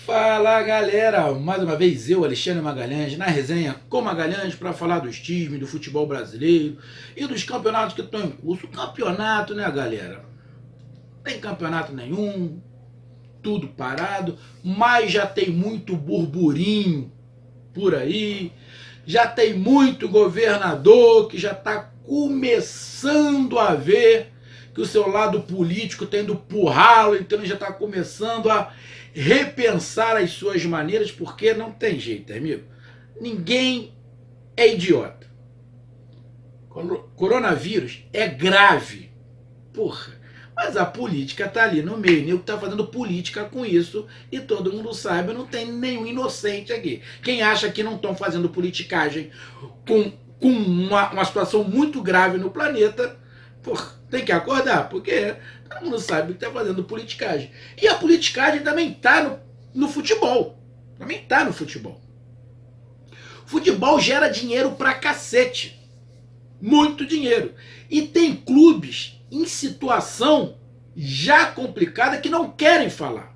Fala galera, mais uma vez eu, Alexandre Magalhães, na resenha com Magalhães para falar dos times, do futebol brasileiro e dos campeonatos que estão em curso. Campeonato, né galera? Tem campeonato nenhum, tudo parado, mas já tem muito burburinho por aí, já tem muito governador que já está começando a ver que o seu lado político está indo pro ralo, então ele já está começando a repensar as suas maneiras, porque não tem jeito, amigo. Ninguém é idiota. Coronavírus é grave. Porra. Mas a política tá ali no meio, nego tá fazendo política com isso e todo mundo sabe, não tem nenhum inocente aqui. Quem acha que não estão fazendo politicagem com uma situação muito grave no planeta, porra, tem que acordar, porque todo mundo sabe que tá fazendo politicagem. E a politicagem também tá no futebol. Também tá no futebol. Futebol gera dinheiro pra cacete. Muito dinheiro. E tem clubes em situação já complicada que não querem falar.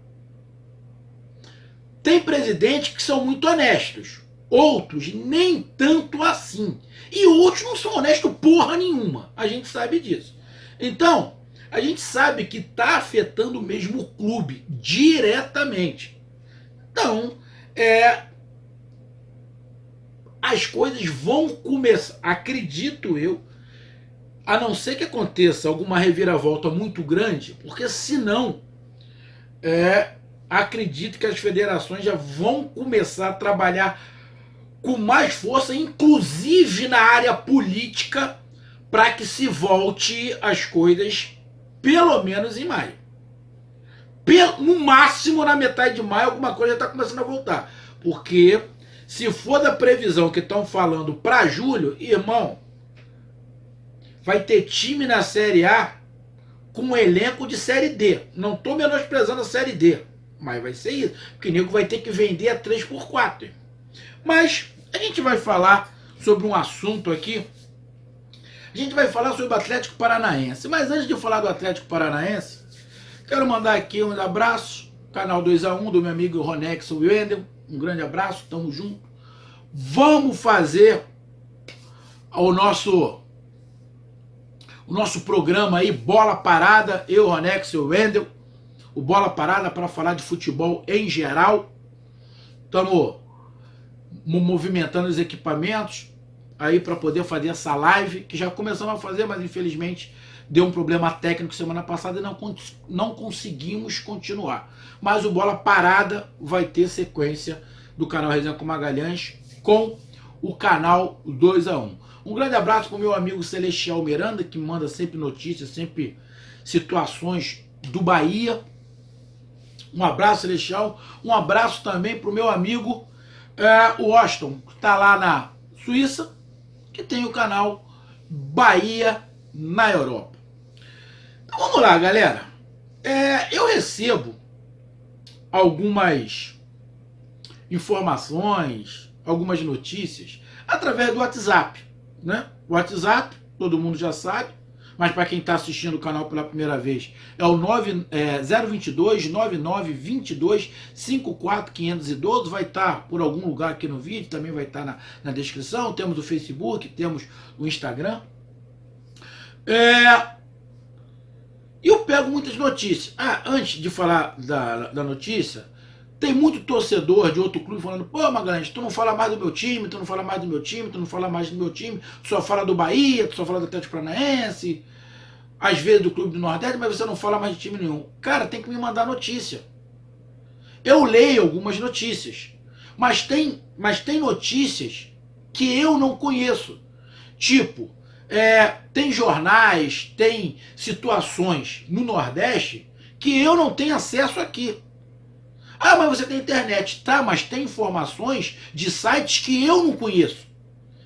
Tem presidentes que são muito honestos. Outros nem tanto assim. E outros não são honestos porra nenhuma. A gente sabe disso. Então, a gente sabe que está afetando mesmo o clube diretamente. Então, as coisas vão começar, acredito eu, a não ser que aconteça alguma reviravolta muito grande, porque senão, acredito que as federações já vão começar a trabalhar com mais força, inclusive na área política, para que se volte as coisas pelo menos em maio. No máximo na metade de maio alguma coisa está começando a voltar. Porque se for da previsão que estão falando para julho, irmão, vai ter time na Série A com um elenco de Série D. Não estou menosprezando a Série D, mas vai ser isso. Porque o nego vai ter que vender a 3x4. Mas a gente vai falar sobre um assunto aqui. A gente vai falar sobre o Atlético Paranaense. Mas antes de falar do Atlético Paranaense, quero mandar aqui um abraço, canal 2x1 do meu amigo Ronex Wendel. Um grande abraço, tamo junto. Vamos fazer o nosso programa aí, Bola Parada, eu, Ronex e o Wendel. O Bola Parada para falar de futebol em geral. Estamos movimentando os equipamentos aí para poder fazer essa live, que já começamos a fazer, mas infelizmente deu um problema técnico semana passada e não conseguimos continuar. Mas o Bola Parada vai ter sequência do canal Resenha com Magalhães com o canal 2x1. Um grande abraço para o meu amigo Celestial Miranda, que manda sempre notícias, sempre situações do Bahia. Um abraço, Celestial. Um abraço também para o meu amigo o Austin, que está lá na Suíça, que tem o canal Bahia na Europa. Então vamos lá, galera. Eu recebo algumas informações, algumas notícias através do WhatsApp, né? O WhatsApp, todo mundo já sabe, mas para quem está assistindo o canal pela primeira vez, é o 022 9922 54512, vai estar por algum lugar aqui no vídeo, também vai estar na descrição. Temos o Facebook, temos o Instagram. E eu pego muitas notícias. Antes de falar da notícia, tem muito torcedor de outro clube falando: pô, Magalhães, tu não fala mais do meu time, tu não fala mais do meu time, tu não fala mais do meu time, tu só fala do Bahia, tu só fala do Atlético Paranaense, às vezes do Clube do Nordeste, mas você não fala mais de time nenhum. Cara, tem que me mandar notícia. Eu leio algumas notícias, mas tem notícias que eu não conheço. Tipo, tem jornais, tem situações no Nordeste que eu não tenho acesso aqui. Mas você tem internet. Tá, mas tem informações de sites que eu não conheço,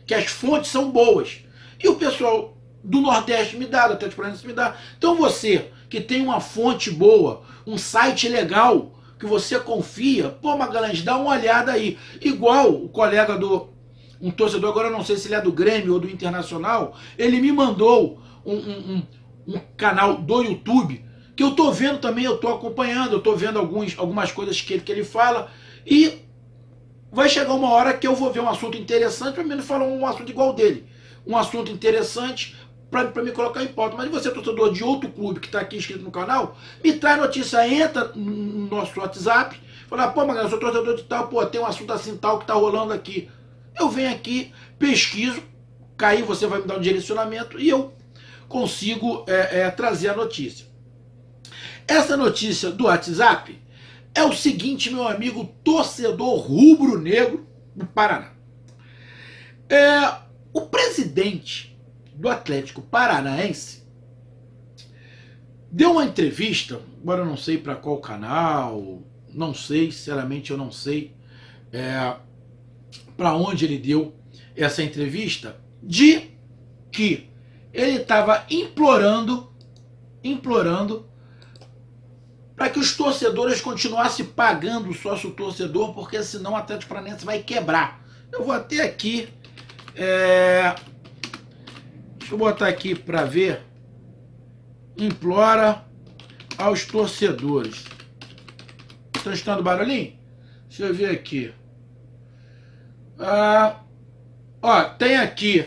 que as fontes são boas. E o pessoal do Nordeste me dá, do Atlético Paranaense me dá. Então você, que tem uma fonte boa, um site legal, que você confia, pô, Magalhães, dá uma olhada aí. Igual o colega um torcedor, agora eu não sei se ele é do Grêmio ou do Internacional, ele me mandou um canal do YouTube que eu tô vendo também, eu tô acompanhando, eu tô vendo algumas coisas que ele fala, e vai chegar uma hora que eu vou ver um assunto interessante, para mim não falar um assunto igual dele. Um assunto interessante para me colocar em pauta. Mas você, torcedor de outro clube que está aqui inscrito no canal, me traz notícia, entra no nosso WhatsApp, fala, pô, Magalhães, eu sou torcedor de tal, pô, tem um assunto assim tal que tá rolando aqui. Eu venho aqui, pesquiso, aí você vai me dar um direcionamento e eu consigo trazer a notícia. Essa notícia do WhatsApp é o seguinte, meu amigo torcedor rubro-negro do Paraná. O presidente do Atlético Paranaense deu uma entrevista, agora eu não sei para qual canal, não sei, sinceramente eu não sei para onde ele deu essa entrevista, de que ele estava implorando para que os torcedores continuassem pagando o sócio torcedor, porque senão o Atlético Paranaense vai quebrar. Eu vou até aqui, deixa eu botar aqui para ver, implora aos torcedores. Estão escutando barulhinho? Deixa eu ver aqui. Tem aqui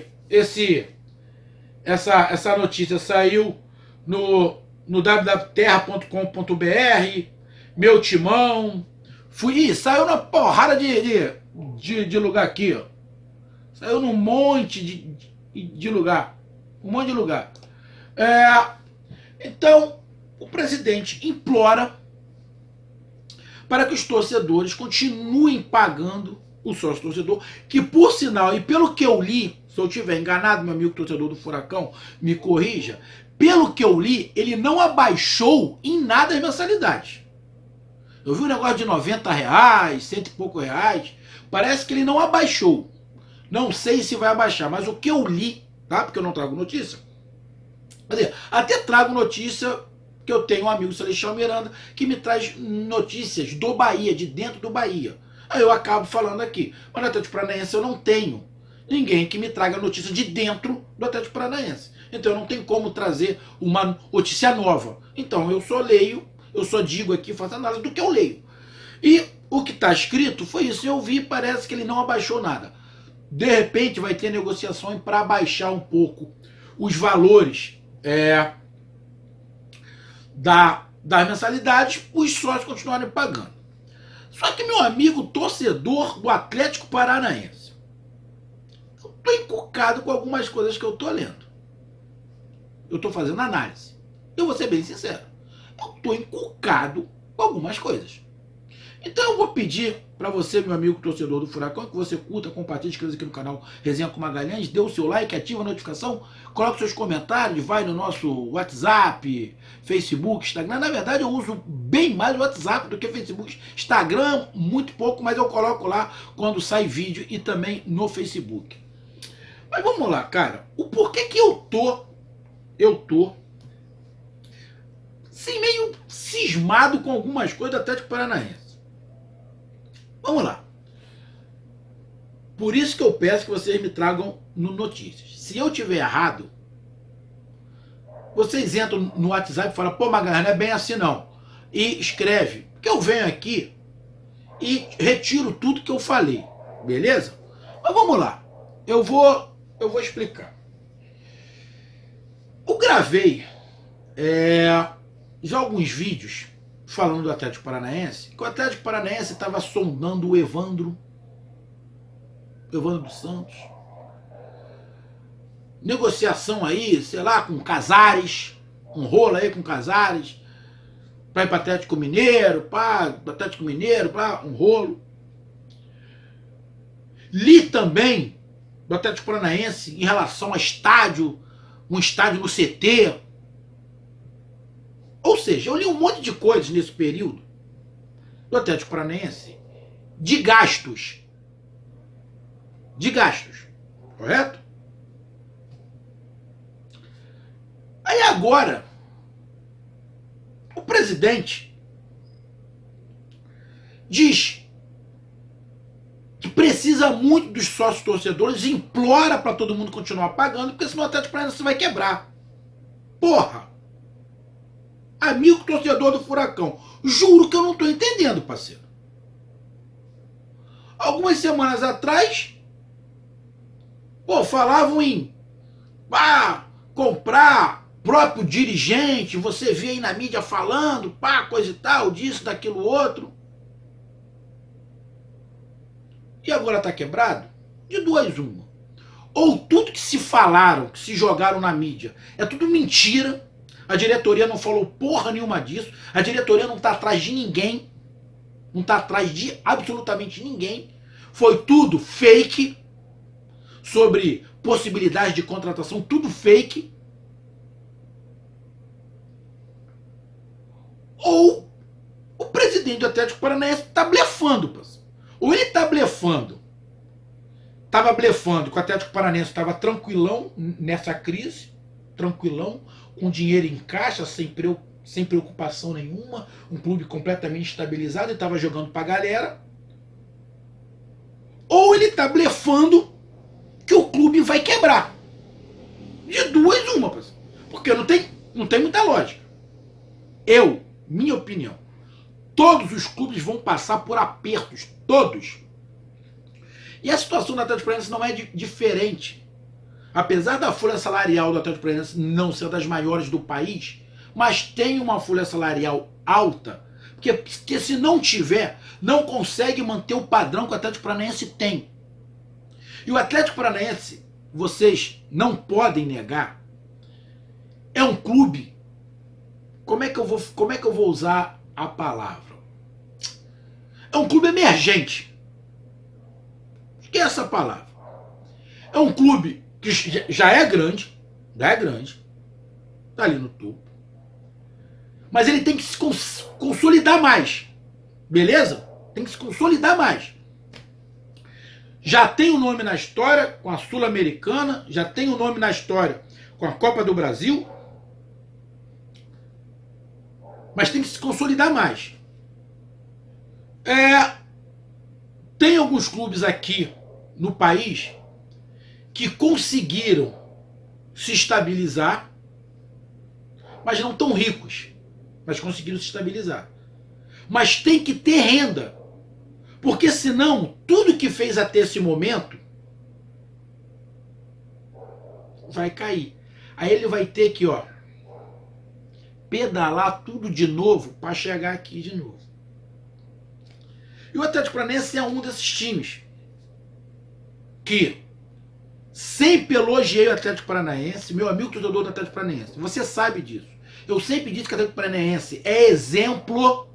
essa notícia, saiu no www.terra.com.br, meu timão, saiu na porrada de lugar aqui, ó. Saiu num monte de lugar, um monte de lugar. Então, o presidente implora para que os torcedores continuem pagando o sócio torcedor, que por sinal, e pelo que eu li, se eu estiver enganado, meu amigo torcedor do Furacão, me corrija, pelo que eu li, ele não abaixou em nada as mensalidades. Eu vi um negócio de R$90, cento e pouco reais, parece que ele não abaixou. Não sei se vai abaixar, mas o que eu li, tá? Porque eu não trago notícia. Quer dizer, até trago notícia, que eu tenho um amigo, Celestial Miranda, que me traz notícias do Bahia, de dentro do Bahia. Aí eu acabo falando aqui. Mas no Atlético Paranaense eu não tenho ninguém que me traga notícia de dentro do Atlético Paranaense. Então eu não tenho como trazer uma notícia nova. Então eu só leio, eu só digo aqui, faço análise do que eu leio. E o que está escrito foi isso. Eu vi, parece que ele não abaixou nada. De repente vai ter negociações para abaixar um pouco os valores das mensalidades, os sócios continuarem pagando. Só que, meu amigo torcedor do Atlético Paranaense, eu estou encucado com algumas coisas que eu estou lendo. Eu estou fazendo análise. Eu vou ser bem sincero. Eu estou encucado com algumas coisas. Então eu vou pedir para você, meu amigo torcedor do Furacão, que você curta, compartilhe, inscreva aqui no canal Resenha com Magalhães, dê o seu like, ativa a notificação, coloque seus comentários, vai no nosso WhatsApp, Facebook, Instagram. Na verdade eu uso bem mais o WhatsApp do que Facebook. Instagram, muito pouco, mas eu coloco lá quando sai vídeo e também no Facebook. Mas vamos lá, cara. O porquê que eu tô assim, meio cismado com algumas coisas do Atlético Paranaense. Vamos lá. Por isso que eu peço que vocês me tragam notícias. Se eu tiver errado, vocês entram no WhatsApp e falam, pô, Magalhães, não é bem assim não. E escreve, que eu venho aqui e retiro tudo que eu falei. Beleza? Mas vamos lá. Eu vou explicar. Eu gravei já alguns vídeos falando do Atlético Paranaense, que o Atlético Paranaense estava sondando o Evandro dos Santos. Negociação aí, sei lá, com Casares, um rolo aí com Casares, para ir para Atlético Mineiro, um rolo. Li também do Atlético Paranaense em relação a estádio, um estádio no CT. Ou seja, eu li um monte de coisas nesse período do Atlético Paranaense de gastos. Correto? Aí agora, o presidente diz que precisa muito dos sócios torcedores e implora para todo mundo continuar pagando, porque senão o Atlético Paranaense vai quebrar. Porra! Amigo torcedor do Furacão. Juro que eu não tô entendendo, parceiro. Algumas semanas atrás, pô, falavam em comprar próprio dirigente, você vê aí na mídia falando, coisa e tal, disso, daquilo, outro. E agora tá quebrado? De duas uma. Ou tudo que se falaram, que se jogaram na mídia, é tudo mentira. A diretoria não falou porra nenhuma disso. A diretoria não tá atrás de ninguém. Não tá atrás de absolutamente ninguém. Foi tudo fake. Sobre possibilidade de contratação, tudo fake. Ou o presidente do Atlético Paranaense tá blefando, parceiro. Ou ele tá blefando. Tava blefando que o Atlético Paranaense estava tranquilão nessa crise, tranquilão, com dinheiro em caixa, sem preocupação nenhuma, um clube completamente estabilizado e estava jogando pra galera. Ou ele tá blefando que o clube vai quebrar. De duas uma, parceiro. Porque não tem muita lógica. Minha opinião, todos os clubes vão passar por apertos, todos. E a situação do Atlético Paranaense não é diferente. Apesar da folha salarial do Atlético Paranaense não ser das maiores do país, mas tem uma folha salarial alta, porque se não tiver, não consegue manter o padrão que o Atlético Paranaense tem. E o Atlético Paranaense, vocês não podem negar, é um clube. Como é que eu vou usar a palavra? É um clube emergente. Que é essa palavra? É um clube que já é grande, tá ali no topo, mas ele tem que se consolidar mais, beleza? Tem que se consolidar mais. Já tem o nome na história com a Sul-Americana, já tem o nome na história com a Copa do Brasil, mas tem que se consolidar mais. Tem alguns clubes aqui no país que conseguiram se estabilizar, mas não tão ricos, mas conseguiram se estabilizar. Mas tem que ter renda, porque senão tudo que fez até esse momento vai cair. Aí ele vai ter que, pedalar tudo de novo para chegar aqui de novo. E o Atlético Paranaense é um desses times que sempre elogiei o Atlético Paranaense, meu amigo torcedor do Atlético Paranaense. Você sabe disso. Eu sempre disse que o Atlético Paranaense é exemplo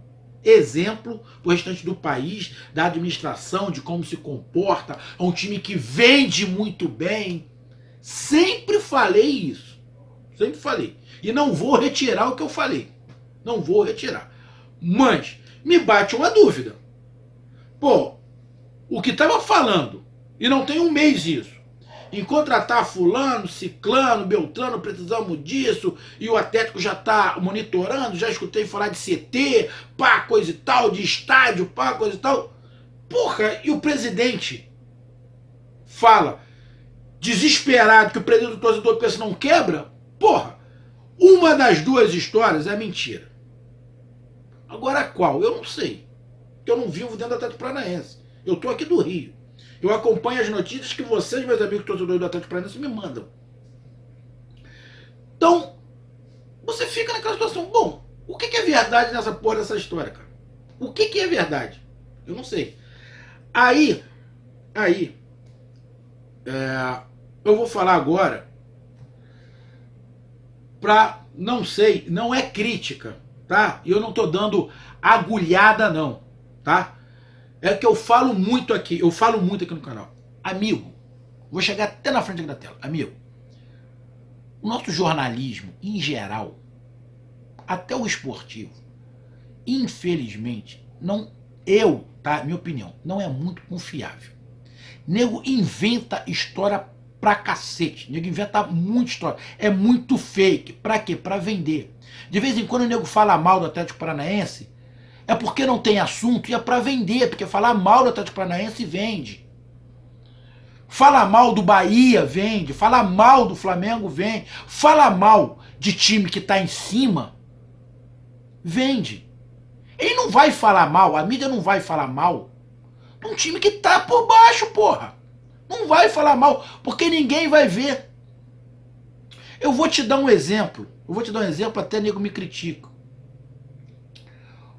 pro restante do país, da administração, de como se comporta. É um time que vende muito bem. Sempre falei isso. Sempre falei. E não vou retirar o que eu falei. Não vou retirar. Mas me bate uma dúvida. Pô, o que estava falando, e não tem um mês isso, em contratar fulano, ciclano, beltrano, precisamos disso, e o Atlético já está monitorando, já escutei falar de CT, coisa e tal, de estádio, coisa e tal. Porra, e o presidente fala, desesperado, que o presidente do torcedor pensa não quebra? Porra, uma das duas histórias é mentira. Agora qual? Eu não sei. Eu não vivo dentro do Atlético Paranaense. Eu tô aqui do Rio. Eu acompanho as notícias que vocês, meus amigos torcedores do Atlético Paranaense, me mandam. Então, você fica naquela situação. Bom, o que é verdade nessa porra dessa história, cara? O que é verdade? Eu não sei. Aí, eu vou falar agora pra, não sei, não é crítica, tá? Eu não tô dando agulhada não, tá? É que eu falo muito aqui no canal. Amigo, vou chegar até na frente aqui da tela. Amigo, o nosso jornalismo, em geral, até o esportivo, infelizmente, minha opinião, não é muito confiável. Nego inventa história pra cacete. Nego inventa muita história. É muito fake. Pra quê? Pra vender. De vez em quando o nego fala mal do Atlético Paranaense, é porque não tem assunto e é pra vender, porque falar mal do Atlético Paranaense vende. Falar mal do Bahia vende, falar mal do Flamengo vende, falar mal de time que tá em cima Vende. Ele não vai falar mal, a mídia não vai falar mal de um time que tá por baixo, porra. Não vai falar mal, porque ninguém vai ver. Eu vou te dar um exemplo. Até nego me critica.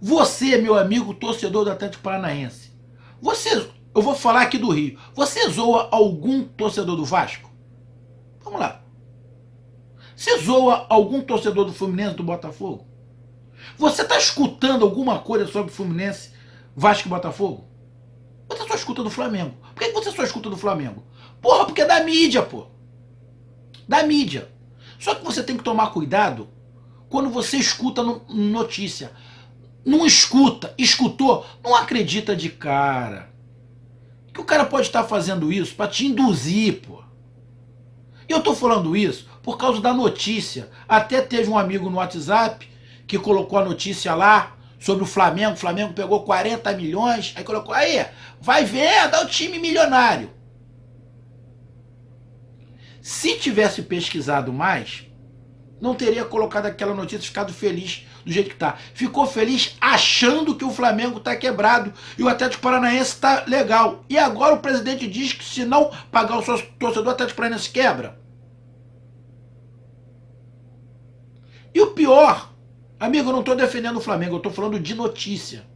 Você, meu amigo torcedor do Atlético Paranaense, eu vou falar aqui do Rio. Você zoa algum torcedor do Vasco? Vamos lá. Você zoa algum torcedor do Fluminense, do Botafogo? Você tá escutando alguma coisa sobre o Fluminense, Vasco e Botafogo? Você só escuta do Flamengo. Por que você só escuta do Flamengo? Porra, porque é da mídia, pô. Da mídia. Só que você tem que tomar cuidado quando você escuta notícia. Não escuta, escutou, não acredita de cara. Que o cara pode estar fazendo isso para te induzir, pô. E eu tô falando isso por causa da notícia. Até teve um amigo no WhatsApp que colocou a notícia lá sobre o Flamengo. O Flamengo pegou 40 milhões, aí colocou, aí, vai ver, dá o time milionário. Se tivesse pesquisado mais, não teria colocado aquela notícia e ficado feliz do jeito que tá. Ficou feliz achando que o Flamengo tá quebrado e o Atlético Paranaense tá legal. E agora o presidente diz que se não pagar o seu torcedor, o Atlético Paranaense quebra. E o pior, amigo, eu não tô defendendo o Flamengo, eu tô falando de notícia.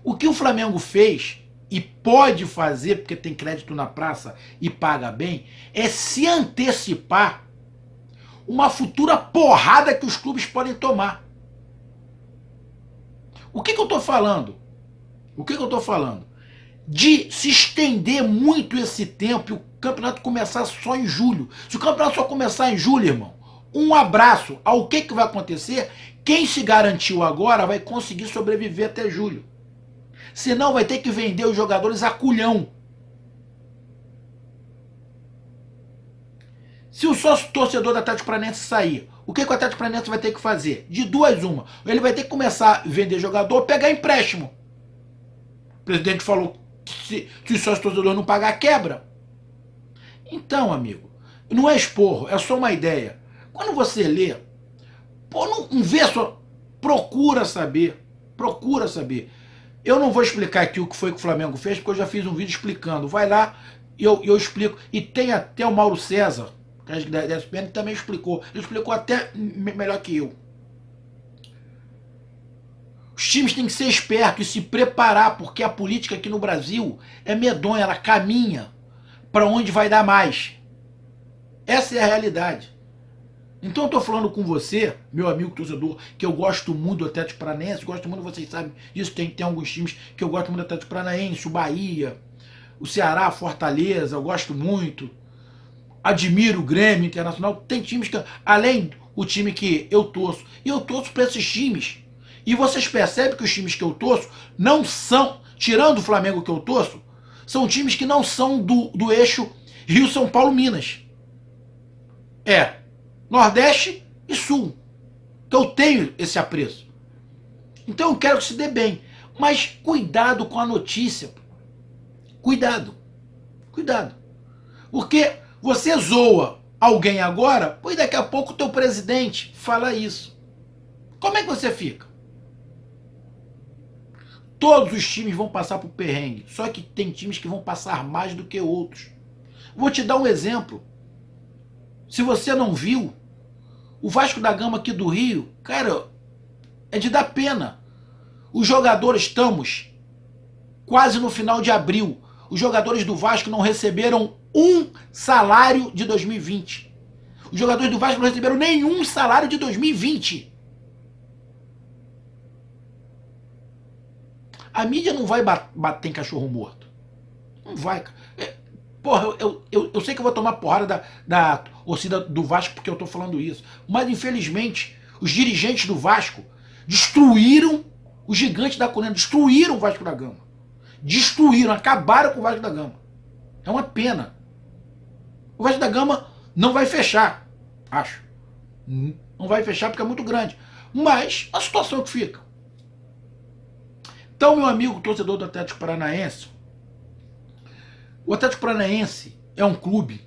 O que o Flamengo fez e pode fazer, porque tem crédito na praça e paga bem, é se antecipar uma futura porrada que os clubes podem tomar. O que eu tô falando? De se estender muito esse tempo e o campeonato começar só em julho. Se o campeonato só começar em julho, irmão, um abraço. O que vai acontecer? Quem se garantiu agora vai conseguir sobreviver até julho. Senão vai ter que vender os jogadores a culhão. Se o sócio torcedor do Atlético Paranaense sair, o que o Atlético Paranaense vai ter que fazer? De duas uma. Ele vai ter que começar a vender jogador ou pegar empréstimo. O presidente falou que se o sócio torcedor não pagar, quebra. Então, amigo, não é esporro, é só uma ideia. Quando você lê, pô, não vê só, procura saber. Eu não vou explicar aqui o que foi que o Flamengo fez, porque eu já fiz um vídeo explicando. Vai lá e eu explico. E tem até o Mauro César, da ESPN, que também explicou. Ele explicou até melhor que eu. Os times têm que ser espertos e se preparar, porque a política aqui no Brasil é medonha, ela caminha para onde vai dar mais. Essa é a realidade. Então eu estou falando com você, meu amigo torcedor, que eu gosto muito do Atlético Paranaense, gosto muito, vocês sabem disso, tem alguns times que eu gosto muito do Atlético Paranaense, o Bahia, o Ceará, Fortaleza, eu gosto muito, admiro o Grêmio Internacional, tem times que, além do time que eu torço, e eu torço para esses times, e vocês percebem que os times que eu torço não são, tirando o Flamengo que eu torço, são times que não são do eixo Rio, São Paulo, Minas. Nordeste e Sul. Então eu tenho esse apreço. Então eu quero que se dê bem. Mas cuidado com a notícia. Cuidado. Porque você zoa alguém agora, pois daqui a pouco o teu presidente fala isso. Como é que você fica? Todos os times vão passar por perrengue. Só que tem times que vão passar mais do que outros. Vou te dar um exemplo. Se você não viu, o Vasco da Gama aqui do Rio, cara, é de dar pena. Os jogadores, estamos quase no final de abril. Os jogadores do Vasco não receberam um salário de 2020. Os jogadores do Vasco não receberam nenhum salário de 2020. A mídia não vai bater em cachorro morto. Não vai, cara. Porra, eu sei que eu vou tomar porrada da torcida do Vasco porque eu tô falando isso. Mas, infelizmente, os dirigentes do Vasco destruíram os gigantes da colina, destruíram o Vasco da Gama. Destruíram, acabaram com o Vasco da Gama. É uma pena. O Vasco da Gama não vai fechar, acho. Não vai fechar porque é muito grande. Mas a situação que fica. Então, meu amigo torcedor do Atlético Paranaense, o Atlético Paranaense é um clube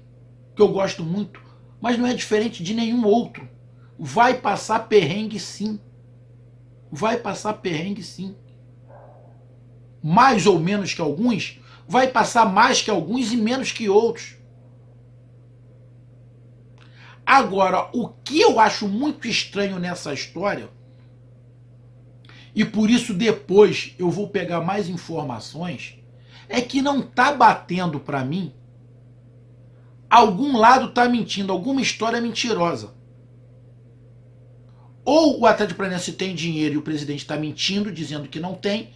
que eu gosto muito, mas não é diferente de nenhum outro. Vai passar perrengue sim. vai passar perrengue sim. Mais ou menos que alguns, vai passar mais que alguns e menos que outros. Agora, o que eu acho muito estranho nessa história, e por isso depois eu vou pegar mais informações, é que não tá batendo para mim. Algum lado tá mentindo, alguma história mentirosa. Ou o Atlético Paranaense tem dinheiro e o presidente está mentindo, dizendo que não tem,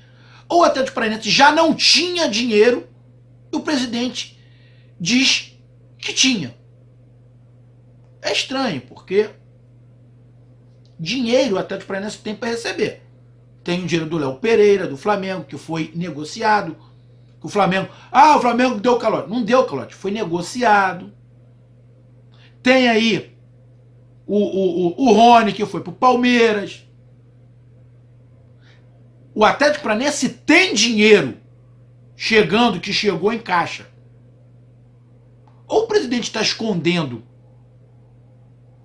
ou o Atlético Paranaense já não tinha dinheiro e o presidente diz que tinha. É estranho, porque dinheiro o Atlético Paranaense tem para receber. Tem o dinheiro do Léo Pereira, do Flamengo, que foi negociado. O Flamengo deu calote. Não deu calote, foi negociado. Tem aí o Rony, que foi pro Palmeiras. O Atlético Paranaense tem dinheiro chegando, que chegou em caixa. Ou o presidente está escondendo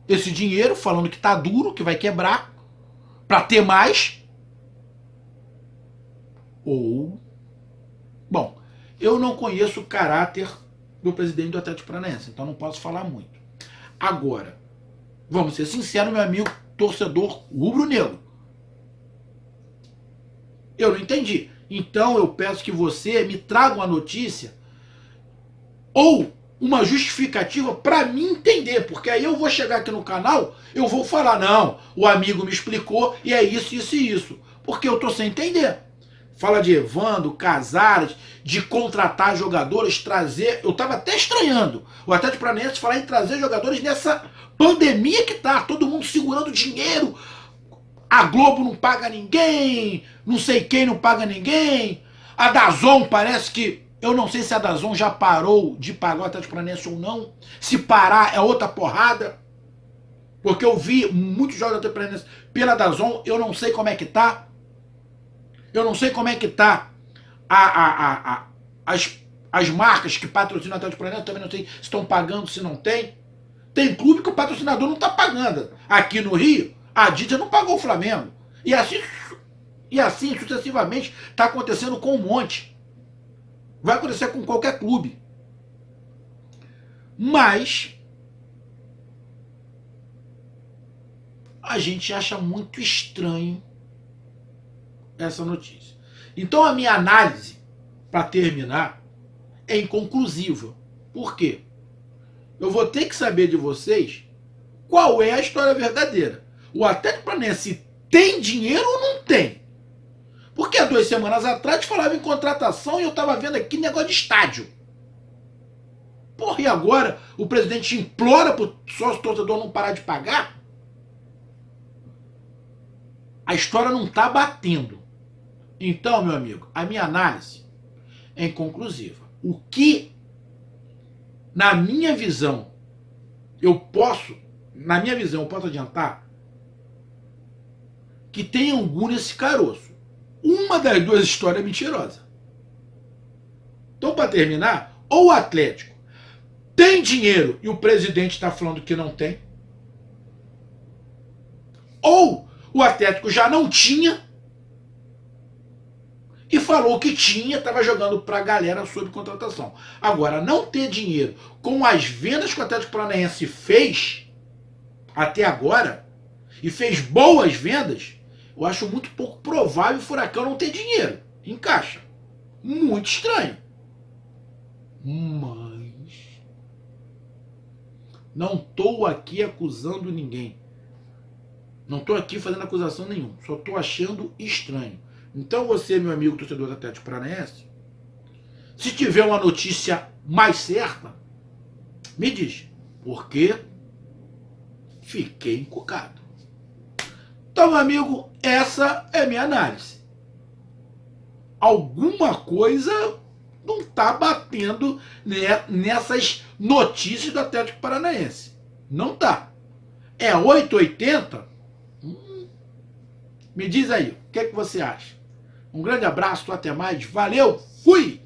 esse dinheiro, falando que tá duro, que vai quebrar, para ter mais. Ou... Bom, eu não conheço o caráter do presidente do Atlético Paranaense, então não posso falar muito. Agora, vamos ser sinceros, meu amigo torcedor rubro-negro. Eu não entendi. Então eu peço que você me traga uma notícia ou uma justificativa para mim entender, porque aí eu vou chegar aqui no canal, eu vou falar, não, o amigo me explicou e é isso, isso e isso, porque eu tô sem entender. Fala de Evandro, Casares, de contratar jogadores, trazer... Eu tava até estranhando o Atlético Paranaense falar em trazer jogadores nessa pandemia que tá, todo mundo segurando dinheiro, a Globo não paga ninguém, não sei quem não paga ninguém, a DAZN parece que... Eu não sei se a DAZN já parou de pagar o Atlético Paranaense ou não. Se parar, é outra porrada. Porque eu vi muitos jogos do Atlético Paranaense pela DAZN, eu não sei como é que tá. Eu não sei como é que tá as marcas que patrocinam o Atlético Paranaense, também não sei se estão pagando, se não tem. Tem clube que o patrocinador não está pagando. Aqui no Rio, a Adidas não pagou o Flamengo. E assim sucessivamente está acontecendo com um monte. Vai acontecer com qualquer clube. Mas a gente acha muito estranho essa notícia. Então a minha análise, para terminar, é inconclusiva. Por quê? Eu vou ter que saber de vocês qual é a história verdadeira. O Atlético Paranaense tem dinheiro ou não tem? Porque há 2 semanas atrás falava em contratação e eu estava vendo aqui negócio de estádio. Porra, e agora o presidente implora para o sócio torcedor não parar de pagar? A história não está batendo. Então, meu amigo, a minha análise é inconclusiva. O que, na minha visão, eu posso adiantar que tem angu nesse caroço. Uma das duas histórias é mentirosa. Então, para terminar, ou o Atlético tem dinheiro e o presidente está falando que não tem, ou o Atlético já não tinha e falou que tinha, estava jogando para a galera sobre contratação. Agora, não ter dinheiro com as vendas que o Atlético Paranaense fez até agora, e fez boas vendas, eu acho muito pouco provável o Furacão não ter dinheiro em caixa. Muito estranho. Mas não estou aqui acusando ninguém. Não estou aqui fazendo acusação nenhuma. Só estou achando estranho. Então você, meu amigo torcedor do Atlético Paranaense, se tiver uma notícia mais certa, me diz. Porque fiquei encucado. Então, meu amigo, essa é a minha análise. Alguma coisa não está batendo nessas notícias do Atlético Paranaense. Não tá. É 880? Me diz aí, o que é que você acha? Um grande abraço, até mais, valeu, fui!